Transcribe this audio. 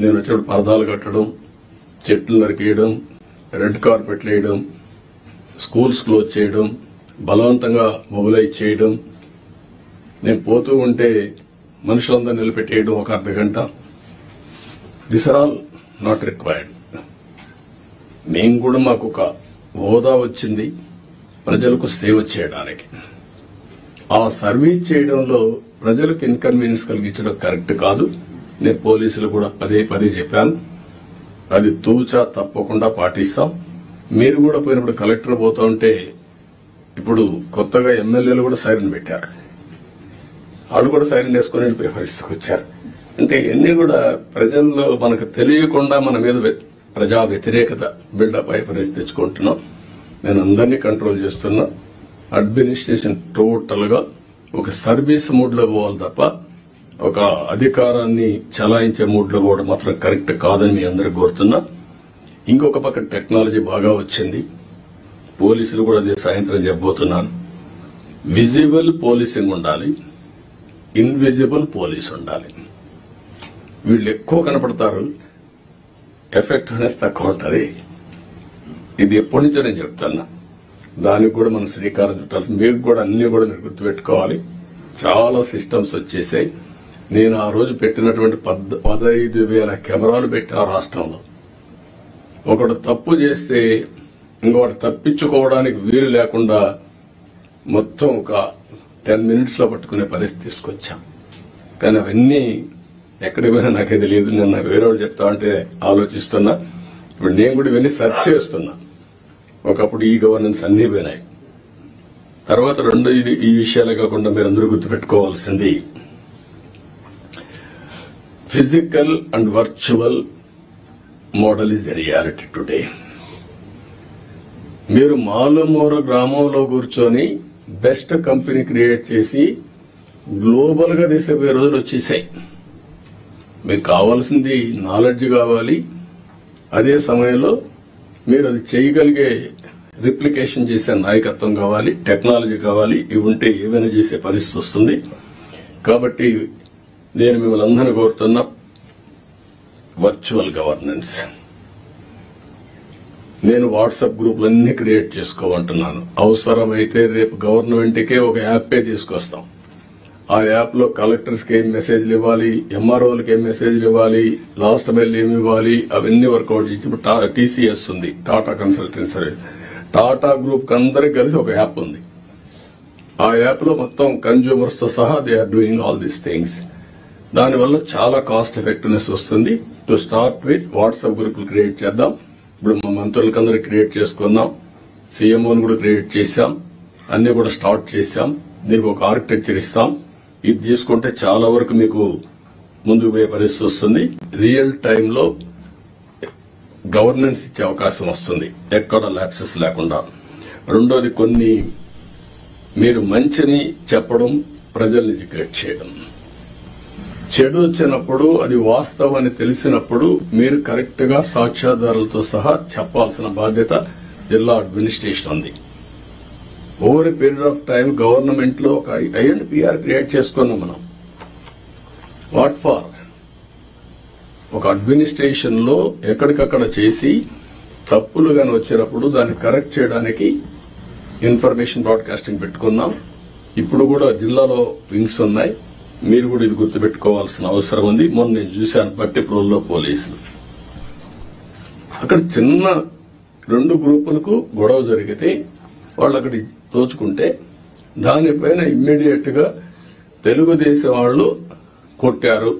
నేను వచ్చినప్పుడు పరదాలు కట్టడం, చెట్లు నరికేయడం, రెడ్ కార్పెట్లు వేయడం, స్కూల్స్ క్లోజ్ చేయడం, బలవంతంగా మొబిలైజ్ చేయడం, నేను పోతూ ఉంటే మనుషులందరూ నిలబెట్టేయడం ఒక అర్ధగంట. This are all not required. మేము కూడా మాకు ఒక హోదా వచ్చింది ప్రజలకు సేవ చేయడానికి. ఆ సర్వీస్ చేయడంలో ప్రజలకు ఇన్కన్వీనియన్స్ కలిగించడం కరెక్ట్ కాదు. నేను పోలీసులు కూడా పదే చెప్పాను. అది తూచా తప్పకుండా పాటిస్తాం. మీరు కూడా పోయినప్పుడు కలెక్టర్ పోతా ఉంటే ఇప్పుడు కొత్తగా ఎమ్మెల్యేలు కూడా సైరన్ పెట్టారు. వాళ్ళు కూడా సైరన్ వేసుకుని వెళ్ళిపోయే పరిస్థితికి వచ్చారు. అంటే ఇవన్నీ కూడా ప్రజల్లో మనకు తెలియకుండా మన మీద ప్రజా వ్యతిరేకత బిల్డప్ అయ్యే పరిస్థితి తెచ్చుకుంటున్నాం. నేను అందరినీ కంట్రోల్ చేస్తున్నా. అడ్మినిస్ట్రేషన్ టోటల్ గా ఒక సర్వీస్ మూడ్ లో పోవాలి తప్ప ఒక అధికారాన్ని చలాయించే మూడ్ లో పోవడం మాత్రం కరెక్ట్ కాదని మీ అందరూ కోరుతున్నా. ఇంకొక పక్క టెక్నాలజీ బాగా వచ్చింది. పోలీసులు కూడా అదే సాయంత్రం చెప్పబోతున్నాను. విజిబుల్ పోలీసింగ్ ఉండాలి, ఇన్విజిబుల్ పోలీస్ ఉండాలి. వీళ్ళు ఎక్కువ కనపడతారు, ఎఫెక్టివ్నెస్ తక్కువ ఉంటుంది. ఇది ఎప్పటి నుంచో నేను చెప్తున్నా. దానికి కూడా మనం శ్రీకారం చుట్టాలి. మీకు కూడా అన్ని కూడా మీరు గుర్తుపెట్టుకోవాలి. చాలా సిస్టమ్స్ వచ్చేసాయి. నేను ఆ రోజు పెట్టినటువంటి 15,000 కెమెరాలు పెట్టిన రాష్ట్రంలో. ఒకడు తప్పు చేస్తే ఇంకొకటి తప్పించుకోవడానికి వీలు లేకుండా మొత్తం ఒక 10 మినిట్స్ లో పట్టుకునే పరిస్థితి తీసుకొచ్చాం. కానీ అవన్నీ ఎక్కడికి పోయినా నాకే తెలియదు. నిన్న వేరే వాళ్ళు చెప్తా అంటే ఆలోచిస్తున్నా. ఇప్పుడు నేను కూడా ఇవన్నీ సెర్చ్ చేస్తున్నా. ఒకప్పుడు ఈ గవర్నెన్స్ అన్ని పోయినాయి. తర్వాత రెండు ఈ విషయాలే కాకుండా మీరందరూ గుర్తుపెట్టుకోవాల్సింది physical and virtual model is the reality today. మీరు మాలుమూల గ్రామంలో కూర్చొని బెస్ట్ కంపెనీ క్రియేట్ చేసి గ్లోబల్ గా తీసిపోయే రోజులు వచ్చేసాయి. మీకు కావాల్సింది నాలెడ్జ్ కావాలి. అదే సమయంలో మీరు అది చేయగలిగే రిప్లికేషన్ చేసే నాయకత్వం కావాలి, టెక్నాలజీ కావాలి. ఇవి ఉంటే ఏమైనా చేసే పరిస్థితి వస్తుంది. కాబట్టి నేను మిమ్మల్ని అందరినీ కోరుతున్నా, వర్చువల్ గవర్నెన్స్. నేను వాట్సాప్ గ్రూపులన్నీ క్రియేట్ చేసుకోమంటున్నాను. అవసరమైతే రేపు గవర్నమెంట్కే ఒక యాపే తీసుకొస్తాం. ఆ యాప్ లో కలెక్టర్స్ కి ఏం మెసేజ్లు ఇవ్వాలి, ఎంఆర్ఓలకి ఏం మెసేజ్లు ఇవ్వాలి, లాస్ట్ మైల్ ఏమి ఇవ్వాలి, అవన్నీ వర్కౌట్ చేసి ఇప్పుడు టీసీఎస్ ఉంది, Tata consultancy service. Tata group కి అందరికి కలిసి ఒక యాప్ ఉంది. ఆ యాప్ లో మొత్తం కన్జ్యూమర్స్ తో సహా they are doing all these things. దానివల్ల చాలా కాస్ట్ ఎఫెక్టివ్నెస్ వస్తుంది. టు స్టార్ట్ విత్ వాట్సాప్ గ్రూపులు క్రియేట్ చేద్దాం. ఇప్పుడు మా మంత్రులకందరూ క్రియేట్ చేసుకున్నాం. సీఎంఓని కూడా క్రియేట్ చేశాం. అన్ని కూడా స్టార్ట్ చేశాం. దీనికి ఒక ఆర్కిటెక్చర్ ఇస్తాం. ఇది తీసుకుంటే చాలా వరకు మీకు ముందుకు పోయే పరిస్థితి వస్తుంది. రియల్ టైంలో గవర్నెన్స్ ఇచ్చే అవకాశం వస్తుంది, ఎక్కడ ల్యాప్సెస్ లేకుండా. రెండోది, కొన్ని మీరు మంచిని చెప్పడం, ప్రజల్ని ఎడ్యుకేట్ చేయడం. చెడు వచ్చినప్పుడు అది వాస్తవం అని తెలిసినప్పుడు మీరు కరెక్ట్ గా సాక్ష్యాధారాలతో సహా చెప్పాల్సిన బాధ్యత జిల్లా అడ్మినిస్ట్రేషన్ ఉంది. Over a period of time government లో ఒక ఐఎండ్పిఆర్ క్రియేట్ చేసుకున్నాం మనం. What for? ఒక అడ్మినిస్ట్రేషన్ లో ఎక్కడికక్కడ చేసి తప్పులు గాని వచ్చినప్పుడు దాన్ని కరెక్ట్ చేయడానికి ఇన్ఫర్మేషన్ బ్రాడ్కాస్టింగ్ పెట్టుకున్నాం. ఇప్పుడు కూడా జిల్లాలో వింగ్స్ ఉన్నాయి. మీరు కూడా ఇది గుర్తుపెట్టుకోవాల్సిన అవసరం ఉంది. మొన్న నేను చూశాను బట్టిప్రోల్లో పోలీసులు. అక్కడ చిన్న 2 గ్రూపులకు గొడవ జరిగితే వాళ్ళు అక్కడి దోచుకుంటే దానిపైన ఇమ్మీడియట్ గా తెలుగుదేశం వాళ్ళు కొట్టారు,